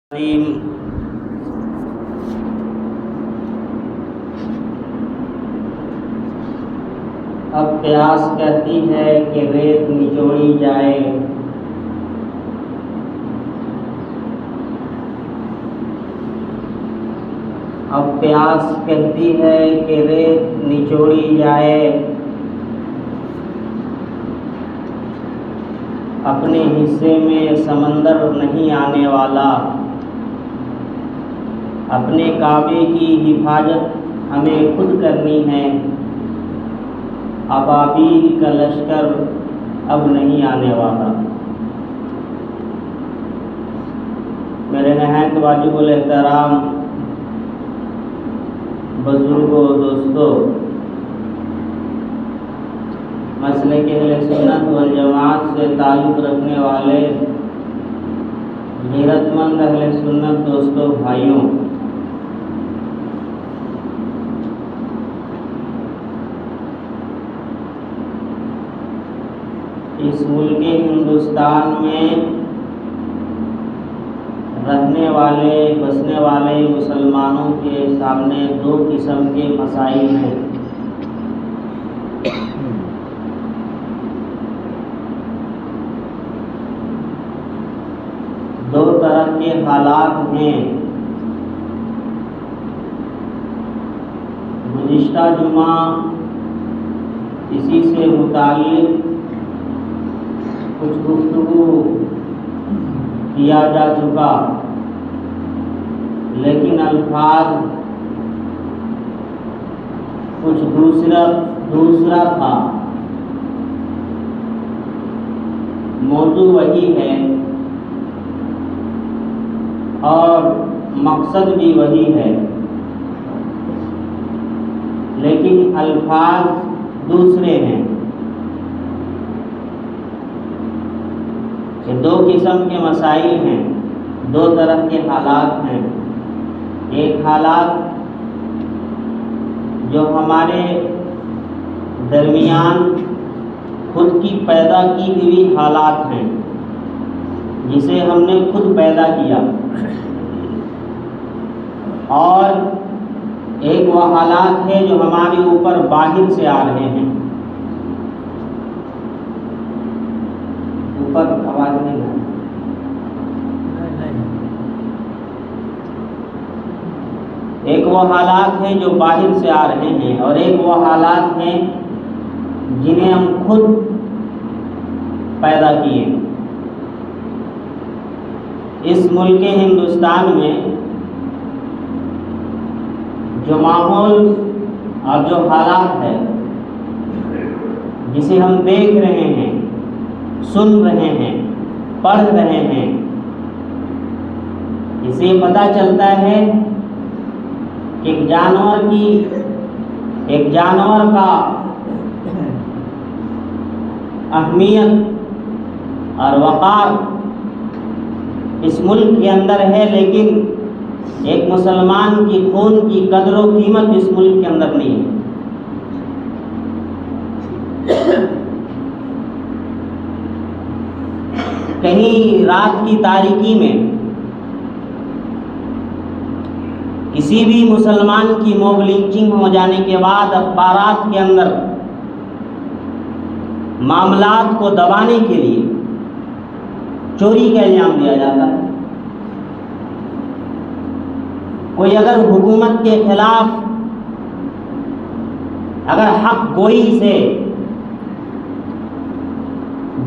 اب پیاس کہتی ہے کہ ریت نچوڑی جائے، اب پیاس کہتی ہے کہ ریت نچوڑی جائے، اپنے حصے میں سمندر نہیں آنے والا، اپنے کعبے کی حفاظت ہمیں خود کرنی ہے، ابابیل کا لشکر اب نہیں آنے والا۔ میرے نہایت واجب الاحترام بزرگوں، دوستوں، مسلک اہل سنت والجماعت سے تعلق رکھنے والے غیرت مند اہل سنت دوستوں، بھائیوں، اس ملک ہندوستان میں رہنے والے بسنے والے مسلمانوں کے سامنے دو قسم کے مسائل ہیں۔ دو طرح کے حالات ہیں۔ گزشتہ جمعہ اسی سے متعلق کچھ گفتگو کیا جا چکا، لیکن الفاظ کچھ دوسرا تھا۔ موضوع وہی ہے اور مقصد بھی وہی ہے، لیکن الفاظ دوسرے ہیں۔ یہ دو قسم کے مسائل ہیں، دو طرح کے حالات ہیں۔ ایک حالات جو ہمارے درمیان خود کی پیدا کی ہوئی حالات ہیں، جسے ہم نے خود پیدا کیا، اور ایک وہ حالات ہے جو ہمارے اوپر باہر سے آ رہے ہیں۔ اوپر آواز نہیں ہے۔ ایک وہ حالات ہیں جو باہر سے آ رہے ہیں، اور ایک وہ حالات ہیں جنہیں ہم خود پیدا کیے۔ اس ملک ہندوستان میں جو ماحول اور جو حالات ہے، جسے ہم دیکھ رہے ہیں، سن رہے ہیں، پڑھ رہے ہیں، اسے پتہ چلتا ہے کہ ایک جانور کا اہمیت اور وقار اس ملک کے اندر ہے، لیکن ایک مسلمان کی خون کی قدر و قیمت اس ملک کے اندر نہیں ہے۔ کہیں رات کی تاریکی میں کسی بھی مسلمان کی موب لنچنگ ہو جانے کے بعد اخبارات کے اندر معاملات کو دبانے کے لیے چوری کا الزام دیا جاتا ہے۔ کوئی اگر حکومت کے خلاف اگر حق گوئی سے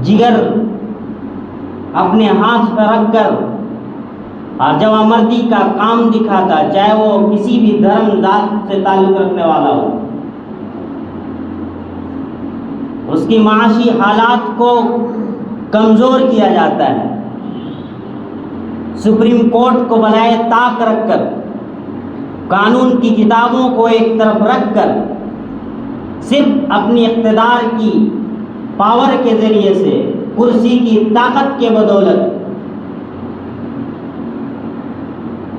جگر اپنے ہاتھ پر رکھ کر اور جوامردی کا کام دکھاتا، چاہے وہ کسی بھی دھرم ذات سے تعلق رکھنے والا ہو، اس کی معاشی حالات کو کمزور کیا جاتا ہے۔ سپریم کورٹ کو بلائے طاق رکھ کر، قانون کی کتابوں کو ایک طرف رکھ کر، صرف اپنی اقتدار کی پاور کے ذریعے سے، کرسی کی طاقت کے بدولت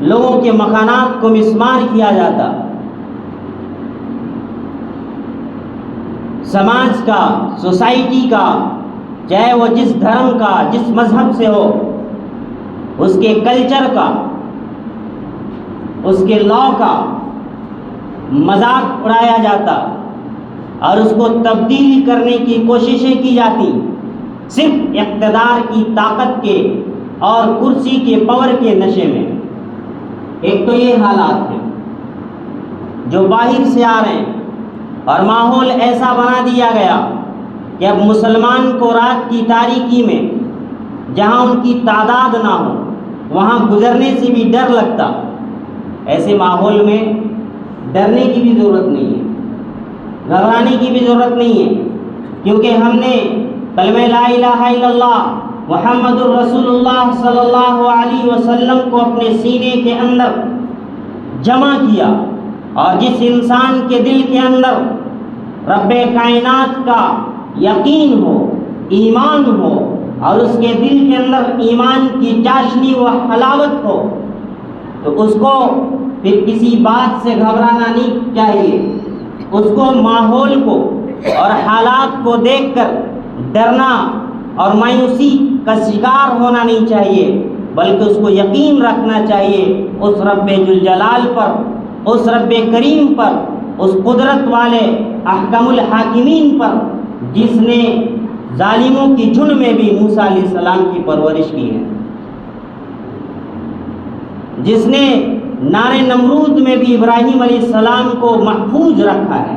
لوگوں کے مکانات کو مسمار کیا جاتا۔ سماج کا، سوسائٹی کا، چاہے وہ جس دھرم کا، جس مذہب سے ہو، اس کے کلچر کا اس کے لا کا مذاق اڑایا جاتا اور اس کو تبدیل کرنے کی کوششیں کی جاتی، صرف اقتدار کی طاقت کے اور کرسی کے پاور کے نشے میں۔ ایک تو یہ حالات ہیں جو باہر سے آ رہے ہیں، اور ماحول ایسا بنا دیا گیا کہ اب مسلمان کو رات کی تاریکی میں جہاں ان کی تعداد نہ ہو وہاں گزرنے سے بھی ڈر لگتا۔ ایسے ماحول میں ڈرنے کی بھی ضرورت نہیں ہے، گھبرانے کی بھی ضرورت نہیں ہے، کیونکہ ہم نے کلمہ لا الہ الا اللہ محمد الرسول اللہ صلی اللہ علیہ وسلم کو اپنے سینے کے اندر جمع کیا، اور جس انسان کے دل کے اندر رب کائنات کا یقین ہو، ایمان ہو، اور اس کے دل کے اندر ایمان کی چاشنی و حلاوت ہو، تو اس کو پھر کسی بات سے گھبرانا نہیں چاہیے، اس کو ماحول کو اور حالات کو دیکھ کر ڈرنا اور مایوسی کا شکار ہونا نہیں چاہیے، بلکہ اس کو یقین رکھنا چاہیے اس رب ذوالجلال پر، اس رب کریم پر، اس قدرت والے احکم الحاکمین پر، جس نے ظالموں کی جھنڈ میں بھی موسیٰ علیہ السلام کی پرورش کی ہے، جس نے نار نمرود میں بھی ابراہیم علیہ السلام کو محفوظ رکھا ہے۔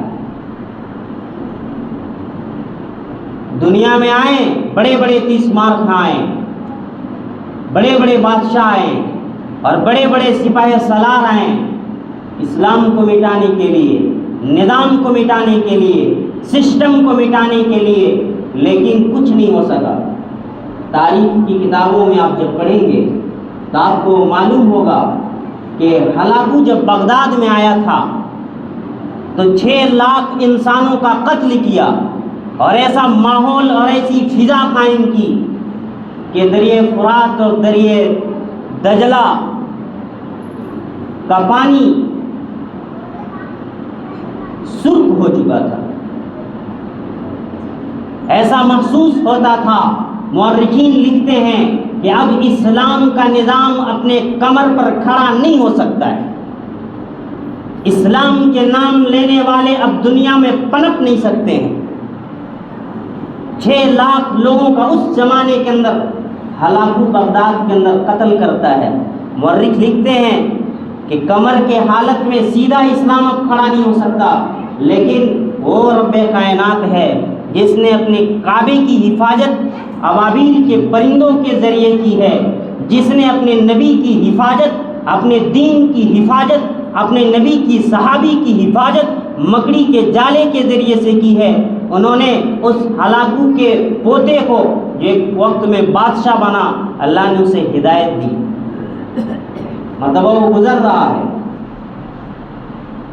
دنیا میں آئے بڑے بڑے تیسمار خاں آئے، بڑے بڑے بادشاہ آئے، اور بڑے بڑے سپاہ سالار آئے اسلام کو مٹانے کے لیے، نظام کو مٹانے کے لیے، سسٹم کو مٹانے کے لیے، لیکن کچھ نہیں ہو سکا۔ تاریخ کی کتابوں میں آپ جب پڑھیں گے تو آپ کو معلوم ہوگا کہ ہلاکو جب بغداد میں آیا تھا تو 6 لاکھ انسانوں کا قتل کیا، اور ایسا ماحول اور ایسی فضا قائم کی کہ دریائے فرات اور دریائے دجلہ کا پانی سرخ ہو چکا تھا۔ ایسا محسوس ہوتا تھا، مورخین لکھتے ہیں کہ اب اسلام کا نظام اپنے کمر پر کھڑا نہیں ہو سکتا ہے، اسلام کے نام لینے والے اب دنیا میں پنپ نہیں سکتے ہیں۔ 6 لاکھ لوگوں کا اس زمانے کے اندر ہلاکو بغداد کے اندر قتل کرتا ہے۔ مورخ لکھتے ہیں کہ کمر کے حالت میں سیدھا اسلام اب کھڑا نہیں ہو سکتا، لیکن وہ رب کائنات ہے جس نے اپنے کعبے کی حفاظت ابابیل کے پرندوں کے ذریعے کی ہے، جس نے اپنے نبی کی حفاظت، اپنے دین کی حفاظت، اپنے نبی کی صحابی کی حفاظت مکڑی کے جالے کے ذریعے سے کی ہے۔ انہوں نے اس ہلاکو کے پوتے کو جو ایک وقت میں بادشاہ بنا، اللہ نے اسے ہدایت دی، مطلب وہ گزر رہا ہے،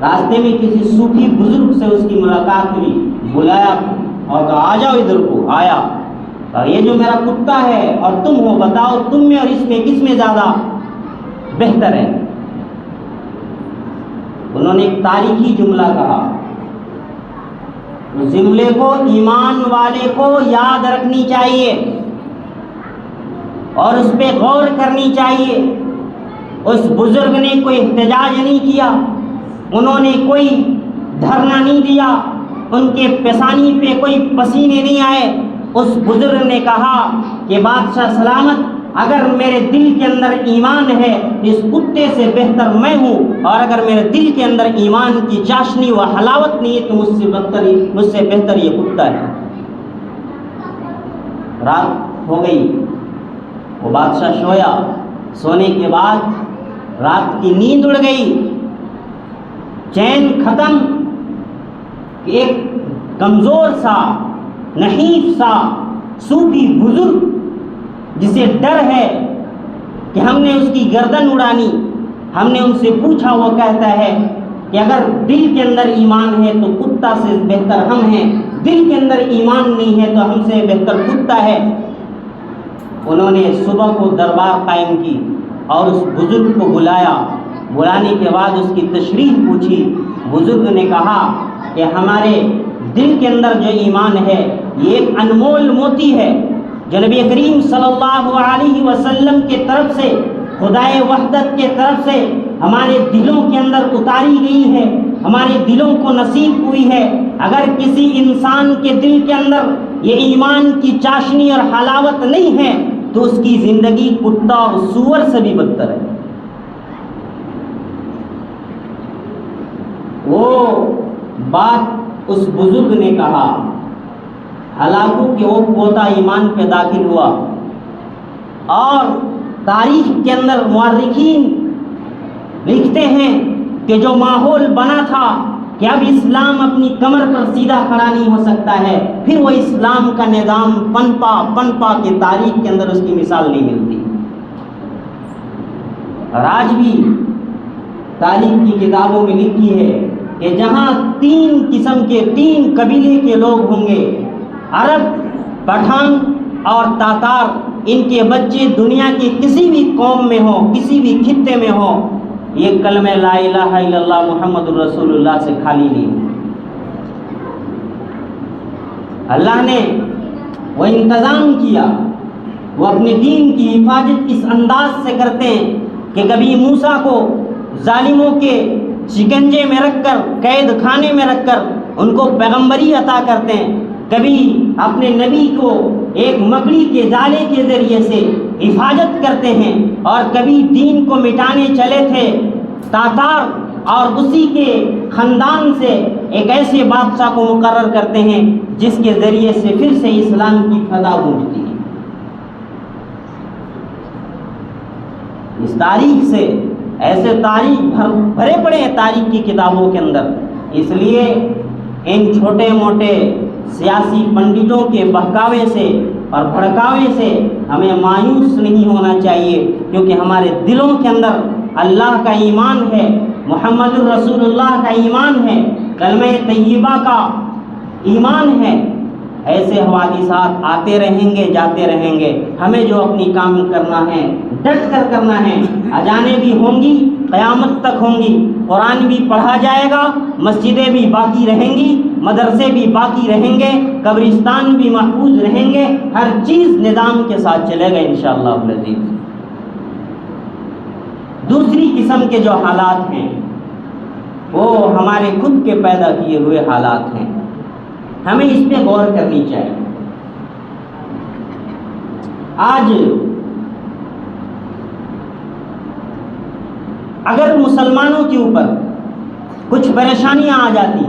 راستے میں کسی صوفی بزرگ سے اس کی ملاقات ہوئی، بلایا اور کہا آ جاؤ ادھر کو، آیا، اور یہ جو میرا کتا ہے اور تم ہو، بتاؤ تم میں اور اس میں کس میں زیادہ بہتر ہے؟ انہوں نے ایک تاریخی جملہ کہا، اس جملے کو ایمان والے کو یاد رکھنی چاہیے اور اس پہ غور کرنی چاہیے۔ اس بزرگ نے کوئی احتجاج نہیں کیا، انہوں نے کوئی دھرنا نہیں دیا، ان کے پیشانی پہ کوئی پسینے نہیں آئے۔ اس بزرگ نے کہا کہ بادشاہ سلامت، اگر میرے دل کے اندر ایمان ہے اس کتے سے بہتر میں ہوں، اور اگر میرے دل کے اندر ایمان کی چاشنی و حلاوت نہیں ہے تو مجھ سے بہتر یہ کتا ہے۔ رات ہو گئی، وہ بادشاہ سویا، سونے کے بعد رات کی نیند اڑ گئی، چین ختم، کہ ایک کمزور سا، نحیف سا صوفی بزرگ جسے ڈر ہے کہ ہم نے اس کی گردن اڑانی، ہم نے ان سے پوچھا، وہ کہتا ہے کہ اگر دل کے اندر ایمان ہے تو کتا سے بہتر ہم ہیں، دل کے اندر ایمان نہیں ہے تو ہم سے بہتر کتا ہے۔ انہوں نے صبح کو دربار قائم کی اور اس بزرگ کو بلایا، بلانے کے بعد اس کی تشریح پوچھی۔ بزرگ نے کہا کہ ہمارے دل کے اندر جو ایمان ہے یہ ایک انمول موتی ہے جو نبی کریم صلی اللہ علیہ وسلم کے طرف سے خدائے وحدت کے طرف سے ہمارے دلوں کے اندر اتاری گئی ہے، ہمارے دلوں کو نصیب ہوئی ہے۔ اگر کسی انسان کے دل کے اندر یہ ایمان کی چاشنی اور حلاوت نہیں ہے تو اس کی زندگی کتا اور سور سے بھی بدتر ہے۔ وہ بات اس بزرگ نے کہا، حالانکہ کہ وہ پوتا ایمان پہ داخل ہوا، اور تاریخ کے اندر مورخین لکھتے ہیں کہ جو ماحول بنا تھا کہ اب اسلام اپنی کمر پر سیدھا کھڑا نہیں ہو سکتا ہے، پھر وہ اسلام کا نظام پنپا کے تاریخ کے اندر اس کی مثال نہیں ملتی۔ اور آج بھی تاریخ کی کتابوں میں لکھی ہے کہ جہاں 3 قسم کے 3 قبیلے کے لوگ ہوں گے، عرب، پٹھان اور تاتار، ان کے بچے دنیا کی کسی بھی قوم میں ہوں، کسی بھی خطے میں ہوں، یہ کلمہ لا الہ الا اللہ محمد الرسول اللہ سے خالی نہیں۔ اللہ نے وہ انتظام کیا، وہ اپنے دین کی حفاظت اس انداز سے کرتے ہیں کہ کبھی موسیٰ کو ظالموں کے شکنجے میں رکھ کر، قید خانے میں رکھ کر ان کو پیغمبری عطا کرتے ہیں، کبھی اپنے نبی کو ایک مکڑی کے جالے کے ذریعے سے حفاظت کرتے ہیں، اور کبھی دین کو مٹانے چلے تھے تاتار اور اسی کے خاندان سے ایک ایسے بادشاہ کو مقرر کرتے ہیں جس کے ذریعے سے پھر سے اسلام کی فضا گونجتی ہے۔ اس تاریخ سے ایسے تاریخ بھرے پڑے ہیں تاریخ کی کتابوں کے اندر، اس لیے ان چھوٹے موٹے سیاسی پنڈتوں کے بہکاوے سے اور بھڑکاوے سے ہمیں مایوس نہیں ہونا چاہیے، کیونکہ ہمارے دلوں کے اندر اللہ کا ایمان ہے، محمد الرسول اللہ کا ایمان ہے، کلمہ طیبہ کا ایمان ہے۔ ایسے حوادثات آتے رہیں گے، جاتے رہیں گے، ہمیں جو اپنی کام کرنا ہے ڈٹ کر کرنا ہے۔ اذانیں بھی ہوں گی، قیامت تک ہوں گی، قرآن بھی پڑھا جائے گا، مسجدیں بھی باقی رہیں گی، مدرسے بھی باقی رہیں گے، قبرستان بھی محفوظ رہیں گے، ہر چیز نظام کے ساتھ چلے گا انشاءاللہ العزیز۔ دوسری قسم کے جو حالات ہیں وہ ہمارے خود کے پیدا کیے ہوئے حالات ہیں، ہمیں اس پہ غور کرنی چاہیے۔ آج اگر مسلمانوں کے اوپر کچھ پریشانیاں آ جاتی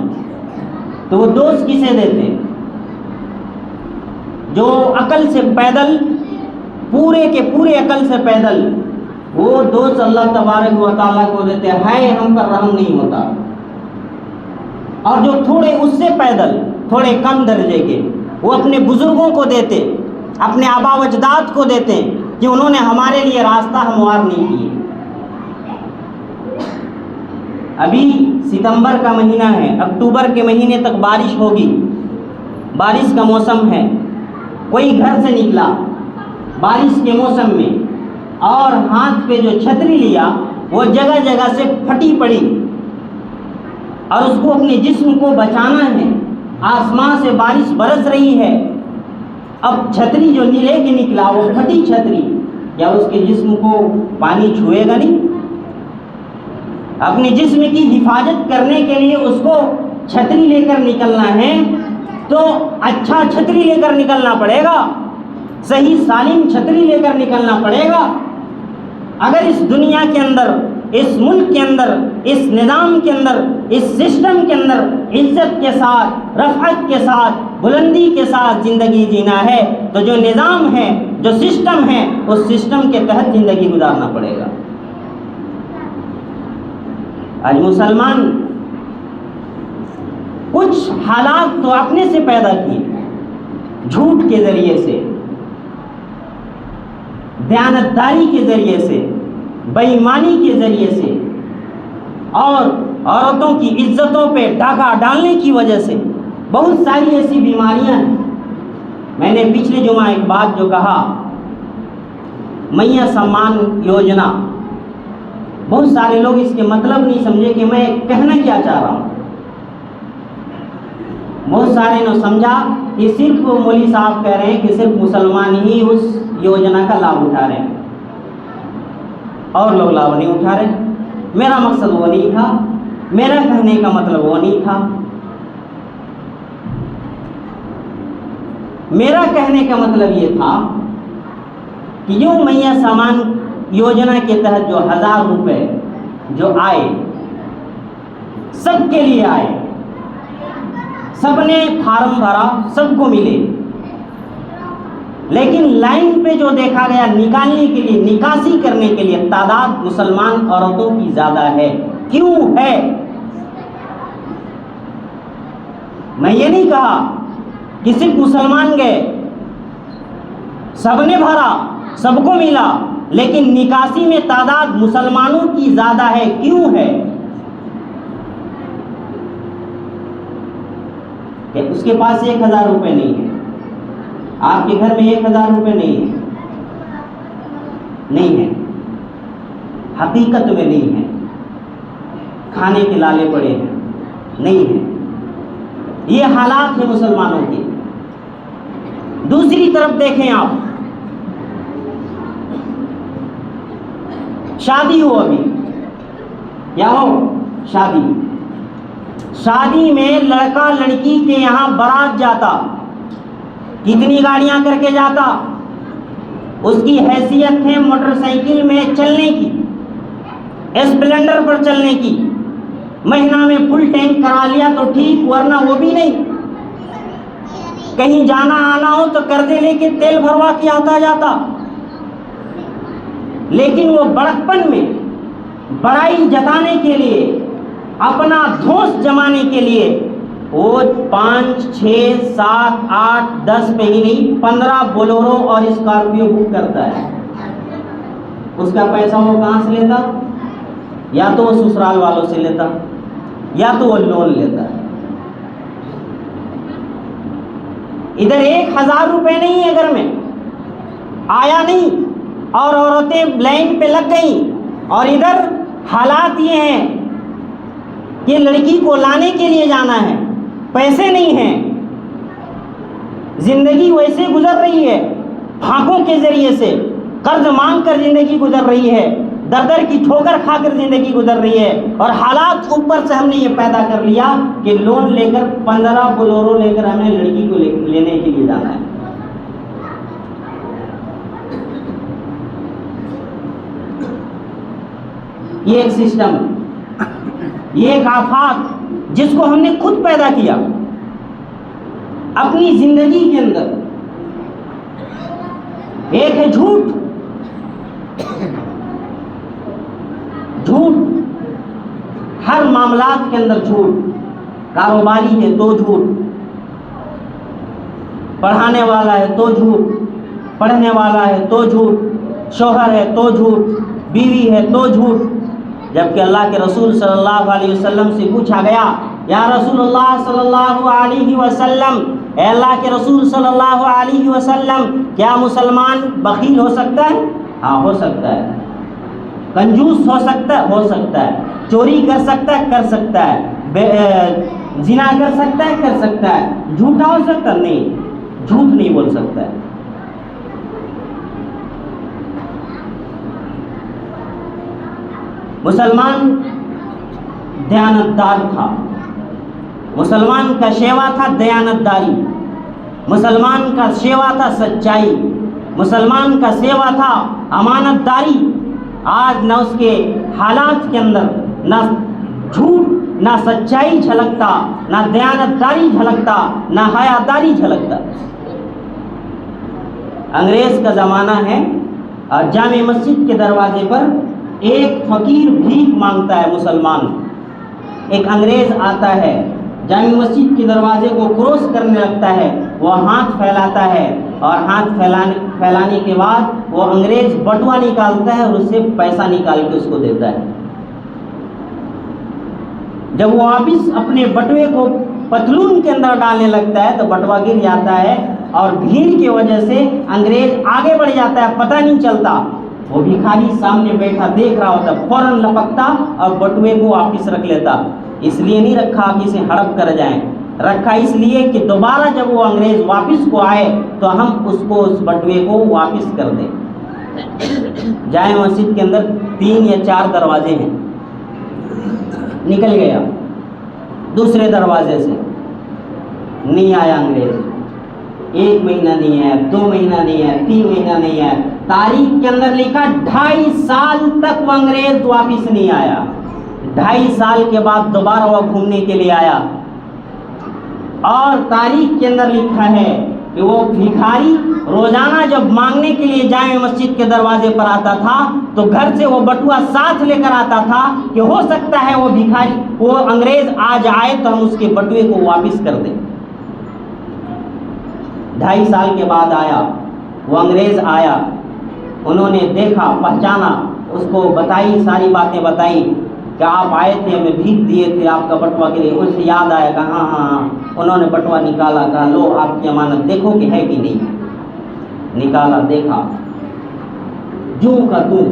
تو وہ دوست کسے دیتے؟ جو عقل سے پیدل، پورے کے پورے عقل سے پیدل، وہ دوست اللہ تبارک و تعالیٰ کو دیتے ہیں، ہم پر رحم نہیں ہوتا۔ اور جو تھوڑے اس سے پیدل، تھوڑے کم درجے کے، وہ اپنے بزرگوں کو دیتے، اپنے آبا و اجداد کو دیتے کہ انہوں نے ہمارے لیے راستہ ہموار نہیں کیے۔ ابھی ستمبر کا مہینہ ہے، اکتوبر کے مہینے تک بارش ہوگی، بارش کا موسم ہے، کوئی گھر سے نکلا بارش کے موسم میں اور ہاتھ پہ جو چھتری لیا وہ جگہ جگہ سے پھٹی پڑی، اور اس کو اپنے جسم کو بچانا ہے، آسمان سے بارش برس رہی ہے، اب چھتری جو لے کے نکلا وہ پھٹی چھتری، کیا اس کے جسم کو پانی چھوئے گا نہیں؟ اپنے جسم کی حفاظت کرنے کے لیے اس کو چھتری لے کر نکلنا ہے تو اچھا چھتری لے کر نکلنا پڑے گا، صحیح سالم چھتری لے کر نکلنا پڑے گا۔ اگر اس دنیا کے اندر، اس ملک کے اندر، اس نظام کے اندر، اس سسٹم کے اندر عزت کے ساتھ، رفعت کے ساتھ، بلندی کے ساتھ زندگی جینا ہے تو جو نظام ہے، جو سسٹم ہے، اس سسٹم کے تحت زندگی گزارنا پڑے گا۔ آج مسلمان کچھ حالات تو اپنے سے پیدا کیے، جھوٹ کے ذریعے سے، دیانتداری کے ذریعے سے، بے ایمانی کے ذریعے سے، اور عورتوں کی عزتوں پہ ڈاکہ ڈالنے کی وجہ سے بہت ساری ایسی بیماریاں ہیں۔ میں نے پچھلے جمعہ ایک بات جو کہا، میاں سمان یوجنا، بہت سارے لوگ اس کے مطلب نہیں سمجھے کہ میں کہنا کیا چاہ رہا ہوں۔ بہت سارے نے سمجھا کہ صرف مولوی صاحب کہہ رہے ہیں کہ صرف مسلمان ہی اس یوجنا کا لابھ اٹھا رہے ہیں۔ اور لوگ لاؤ نہیں اٹھا رہے. میرا مقصد وہ نہیں تھا، میرا کہنے کا مطلب وہ نہیں تھا. میرا کہنے کا مطلب یہ تھا کہ جو میاں سامان یوجنا کے تحت جو 1000 روپے جو آئے سب کے لیے آئے، سب نے فارم بھرا، سب کو ملے، لیکن لائن پہ جو دیکھا گیا نکالنے کے لیے، نکاسی کرنے کے لیے تعداد مسلمان عورتوں کی زیادہ ہے. کیوں ہے؟ میں یہ نہیں کہا کہ صرف مسلمان گئے، سب نے بھرا، سب کو ملا، لیکن نکاسی میں تعداد مسلمانوں کی زیادہ ہے. کیوں ہے؟ کہ اس کے پاس 1000 روپے نہیں ہے، آپ کے گھر میں 1000 روپے نہیں ہے، حقیقت میں نہیں ہے، کھانے کے لالے پڑے ہیں، نہیں ہے. یہ حالات ہیں مسلمانوں کے. دوسری طرف دیکھیں آپ، شادی ہو، ابھی کیا ہو، شادی میں لڑکا لڑکی کے یہاں بارات جاتا، کتنی گاڑیاں کر کے جاتا، اس کی حیثیت ہے موٹر سائیکل میں چلنے کی، اسپلینڈر پر چلنے کی. مہینہ میں فل ٹینک کرا لیا تو ٹھیک، ورنہ وہ بھی نہیں. کہیں جانا آنا ہو تو قرضے لے کے تیل بھروا کے آتا جاتا. لیکن وہ بڑکپن میں بڑائی جتانے کے لیے، اپنا دھوس جمانے کے لیے وہ 5 6 7 8 10 پہ ہی نہیں 15 بولیرو اور اسکارپیو بک کرتا ہے. اس کا پیسہ وہ کہاں سے لیتا؟ یا تو وہ سسرال والوں سے لیتا، یا تو وہ لون لیتا ہے. ادھر 1000 روپے نہیں ہے گھر میں، آیا نہیں، اور عورتیں لائن پہ لگ گئیں. اور ادھر حالات یہ ہیں کہ لڑکی کو لانے کے لیے جانا ہے، پیسے نہیں ہیں، زندگی ویسے گزر رہی ہے، پھانکوں کے ذریعے سے قرض مانگ کر زندگی گزر رہی ہے، در در کی ٹھوکر کھا کر زندگی گزر رہی ہے. اور حالات اوپر سے ہم نے یہ پیدا کر لیا کہ لون لے کر 15 بولیرو لے کر ہمیں لڑکی کو لینے کے لیے جانا ہے. یہ ایک سسٹم، یہ ایک آفات جس کو ہم نے خود پیدا کیا اپنی زندگی کے اندر. ایک ہے جھوٹ، ہر معاملات کے اندر جھوٹ. کاروباری ہے تو جھوٹ، پڑھانے والا ہے تو جھوٹ، پڑھنے والا ہے تو جھوٹ، شوہر ہے تو جھوٹ، بیوی ہے تو جھوٹ. جبکہ اللہ کے رسول صلی اللہ علیہ وسلم سے پوچھا گیا، یا رسول اللہ صلی اللہ علیہ وسلم، اے اللہ کے رسول صلی اللہ علیہ وسلم، کیا مسلمان بخیل ہو سکتا ہے؟ ہاں ہو سکتا ہے. کنجوس ہو سکتا ہے؟ ہو سکتا ہے. چوری کر سکتا ہے؟ کر سکتا ہے. زنا کر سکتا ہے؟ کر سکتا ہے. جھوٹا ہو سکتا ہے؟ نہیں، جھوٹ نہیں بول سکتا ہے. مسلمان دیانتدار تھا، مسلمان کا شیوا تھا دیانتداری، مسلمان کا شیوا تھا سچائی، مسلمان کا شیوا تھا امانت داری. آج نہ اس کے حالات کے اندر نہ جھوٹ، نہ سچائی جھلکتا، نہ دیانتداری جھلکتا، نہ حیاداری جھلکتا. انگریز کا زمانہ ہے اور جامع مسجد کے دروازے پر ایک فقیر بھیک مانگتا ہے. مسلمان، ایک انگریز آتا ہے، جامع مسجد کے دروازے کو کراس کرنے لگتا ہے، وہ ہاتھ پھیلاتا ہے، اور ہاتھ پھیلانے کے بعد وہ انگریز بٹوا نکالتا ہے اور اس سے پیسہ نکال کے اس کو دیتا ہے. جب وہ واپس اپنے بٹوے کو پتلون کے اندر ڈالنے لگتا ہے تو بٹوا گر جاتا ہے، اور بھیڑ کی وجہ سے انگریز آگے بڑھ جاتا ہے، پتہ نہیں چلتا. وہ بھکاری سامنے بیٹھا دیکھ رہا ہوتا، فوراً لپکتا اور بٹوے کو واپس رکھ لیتا. اس لیے نہیں رکھا کہ اسے ہڑپ کر جائیں، رکھا اس لیے کہ دوبارہ جب وہ انگریز واپس کو آئے تو ہم اس کو اس بٹوے کو واپس کر دیں. جامع مسجد کے اندر 3 یا 4 دروازے ہیں، نکل گیا دوسرے دروازے سے، نہیں آیا انگریز، 1 مہینہ نہیں آیا، 2 مہینہ نہیں آیا، 3 مہینہ نہیں آیا، تاریخ کے اندر لکھا 2.5 سال تک وہ انگریز واپس نہیں آیا۔ 2.5 سال کے بعد دوبارہ وہ گھومنے کے لیے آیا، اور تاریخ کے اندر لکھا ہے کہ وہ بھکاری روزانہ جب مانگنے کے لیے جامع مسجد کے دروازے پر آتا تھا تو گھر سے وہ بٹوا ساتھ لے کر آتا تھا کہ ہو سکتا ہے وہ بھکاری، وہ انگریز آج آئے تو ہم اس کے بٹوے کو واپس کر دیں۔ 2.5 سال کے بعد آیا وہ انگریز، آیا، انہوں نے دیکھا، پہچانا، اس کو بتائی، ساری باتیں بتائی کہ آپ آئے تھے، ہمیں بھیک دیے تھے آپ کا بٹوا کے لیے۔ ان سے یاد آیا کہ ہاں ہاں ہاں، انہوں نے بٹوا نکالا، کہا لو آپ کی امانت، دیکھو کہ ہے کہ نہیں۔ نکالا، دیکھا، جوں کا توں۔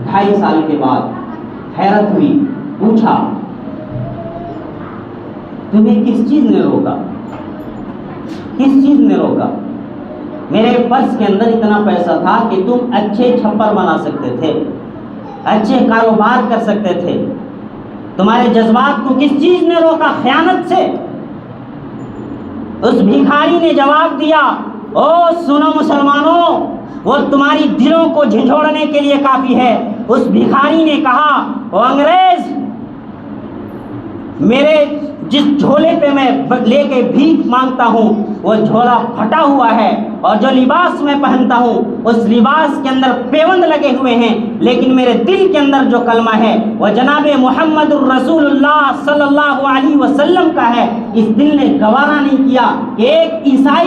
2.5 سال کے بعد حیرت ہوئی، پوچھا تمہیں کس چیز نے روکا؟ کس چیز نے روکا؟ میرے پرس کے اندر اتنا پیسہ تھا کہ تم اچھے چھپر بنا سکتے تھے، اچھے کاروبار کر سکتے تھے، تمہارے جذبات کو کس چیز نے روکا؟ خیانت سے۔ اس بھکاری نے جواب دیا، او سنو مسلمانوں، وہ تمہاری دلوں کو جھنجھوڑنے کے لیے کافی ہے۔ اس بھکاری نے کہا، او انگریز، میرے جس جھولے پہ میں لے کے بھیک مانگتا ہوں وہ جھولا پھٹا ہوا ہے، اور جو لباس میں پہنتا ہوں اس لباس کے اندر پیوند لگے ہوئے ہیں، لیکن میرے دل کے اندر جو کلمہ ہے وہ جناب محمد الرسول اللہ صلی اللہ علیہ وسلم کا ہے۔ اس دل نے گوارا نہیں کیا کہ ایک عیسیٰ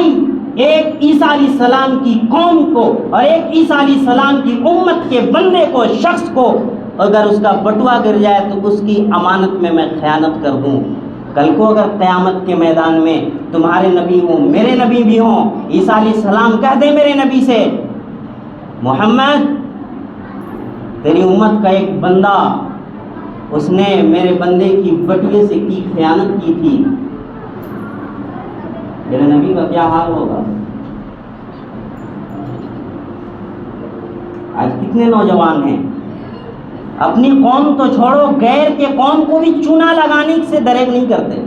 علیہ السلام کی قوم کو اور ایک عیسیٰ علیہ السلام کی امت کے بندے کو، شخص کو، اگر اس کا بٹوا گر جائے تو اس کی امانت میں خیانت کر دوں۔ کل کو اگر قیامت کے میدان میں تمہارے نبی ہوں، میرے نبی بھی ہوں، عیسیٰ علیہ السلام کہہ دے میرے نبی سے، محمد تیری امت کا ایک بندہ، اس نے میرے بندے کی بٹوے سے کی خیانت کی تھی، میرے نبی کا کیا حال ہوگا؟ آج کتنے نوجوان ہیں اپنی قوم تو چھوڑو، غیر کے قوم کو بھی چونا لگانے سے دریغ نہیں کرتے۔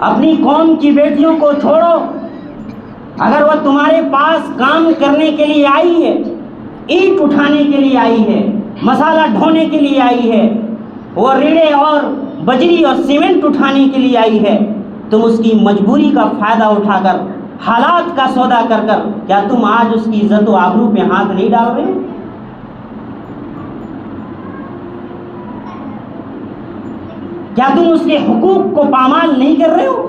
اپنی قوم کی بیٹیوں کو چھوڑو، اگر وہ تمہارے پاس کام کرنے کے لیے آئی ہے، اینٹ اٹھانے کے لیے آئی ہے، مسالہ ڈھونے کے لیے آئی ہے، وہ ریڑے اور بجری اور سیمنٹ اٹھانے کے لیے آئی ہے، تم اس کی مجبوری کا فائدہ اٹھا کر، حالات کا سودا کر کر، کیا تم آج اس کی عزت و آبرو پہ ہاتھ نہیں ڈال رہے؟ کیا تم اس کے حقوق کو پامال نہیں کر رہے ہو؟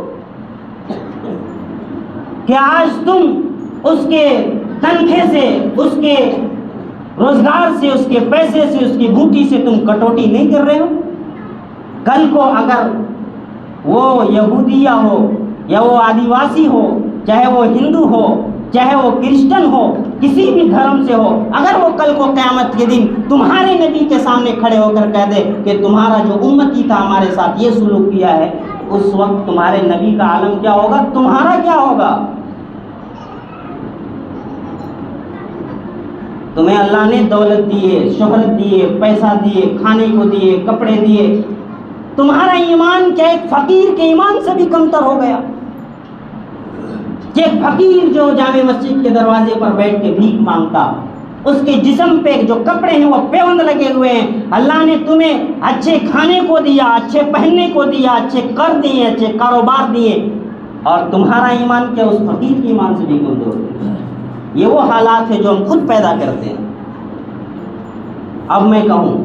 کہ آج تم اس کے تنخواہ سے، اس کے روزگار سے، اس کے پیسے سے، اس کی بوٹی سے تم کٹوتی نہیں کر رہے ہو؟ کل کو اگر وہ یہودیہ ہو یا وہ آدیواسی ہو، چاہے وہ ہندو ہو، چاہے وہ کرسچن ہو، کسی بھی دھرم سے ہو، اگر وہ کل کو قیامت کے دن تمہارے نبی کے سامنے کھڑے ہو کر کہہ دے کہ تمہارا جو امتی تھا ہمارے ساتھ یہ سلوک کیا ہے، اس وقت تمہارے نبی کا عالم کیا ہوگا، تمہارا کیا ہوگا؟ تمہیں اللہ نے دولت دیے، شہرت دیے، پیسہ دیے، کھانے کو دیے، کپڑے دیے، تمہارا ایمان کیا ایک فقیر کے ایمان سے بھی کمتر ہو گیا؟ کہ ایک فقیر جو جامع مسجد کے دروازے پر بیٹھ کے بھیک مانگتا، اس کے جسم پہ جو کپڑے ہیں وہ پیوند لگے ہوئے ہیں، اللہ نے تمہیں اچھے کھانے کو دیا، اچھے پہننے کو دیا، اچھے کر دیے، اچھے کاروبار دیے، اور تمہارا ایمان کیا اس فقیر کے ایمان سے بھی کمزور ہے؟ یہ وہ حالات ہیں جو ہم خود پیدا کرتے ہیں۔ اب میں کہوں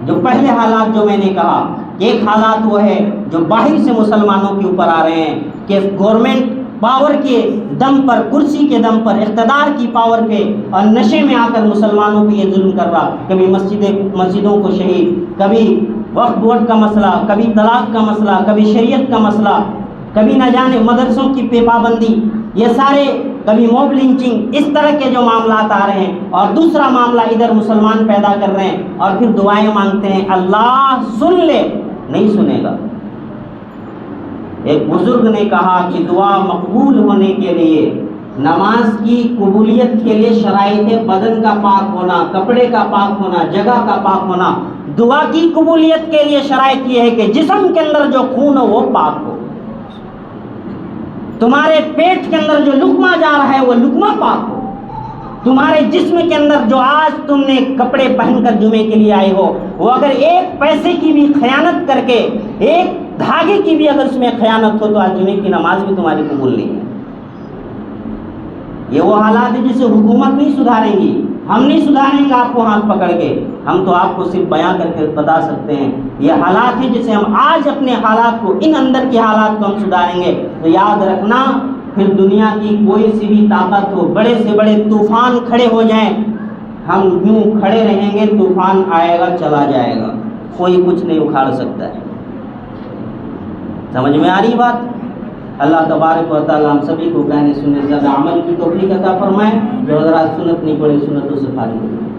جو پہلے حالات جو میں نے کہا، ایک حالات وہ ہے جو باہر سے مسلمانوں کے اوپر آ رہے ہیں کہ گورنمنٹ پاور کے دم پر، کرسی کے دم پر، اقتدار کی پاور پہ اور نشے میں آ کر مسلمانوں پہ یہ ظلم کر رہا، کبھی مسجدوں کو شہید، کبھی وقف بورڈ کا مسئلہ، کبھی طلاق کا مسئلہ، کبھی شریعت کا مسئلہ، کبھی نہ جانے مدرسوں کی پابندی، یہ سارے، کبھی موب لنچنگ، اس طرح کے جو معاملات آ رہے ہیں، اور دوسرا معاملہ ادھر مسلمان پیدا کر رہے ہیں اور پھر دعائیں مانگتے ہیں اللہ سن لے، نہیں سنے گا۔ ایک بزرگ نے کہا کہ دعا مقبول ہونے کے لیے نماز کی قبولیت کے لیے شرائط ہے بدن کا پاک ہونا، کپڑے کا پاک ہونا، جگہ کا پاک ہونا۔ دعا کی قبولیت کے لیے شرائط یہ ہے کہ جسم کے اندر جو خون ہو وہ پاک ہو، تمہارے پیٹ کے اندر جو لقمہ جا رہا ہے وہ لقمہ پاک ہو، تمہارے جسم کے اندر جو آج تم نے کپڑے پہن کر جمعے کے لیے آئے ہو، وہ اگر ایک پیسے کی بھی خیانت کر کے، ایک دھاگے کی بھی اگر اس میں خیانت ہو تو آج جمعے کی نماز بھی تمہاری قبول نہیں ہے۔ یہ وہ حالات ہیں جسے حکومت نہیں سدھاریں گی، ہم نہیں سدھاریں گے آپ کو ہاتھ پکڑ کے، ہم تو آپ کو صرف بیان کر کے بتا سکتے ہیں۔ یہ حالات ہیں جسے ہم آج اپنے حالات کو، ان اندر کے حالات کو ہم سدھاریں گے تو یاد رکھنا پھر دنیا کی کوئی سی بھی طاقت ہو، بڑے سے بڑے طوفان کھڑے ہو جائیں، ہم یوں کھڑے رہیں گے، طوفان آئے گا چلا جائے گا، کوئی کچھ نہیں اکھاڑ سکتا ہے۔ سمجھ میں آ رہی بات؟ اللہ تبارک و تعالی ہم سبھی کو کہنے سننے زیادہ عمل کی توفیق عطا فرمائے۔ جو حضرات سنت نہیں پڑے سنتوں سے فارغ ہو۔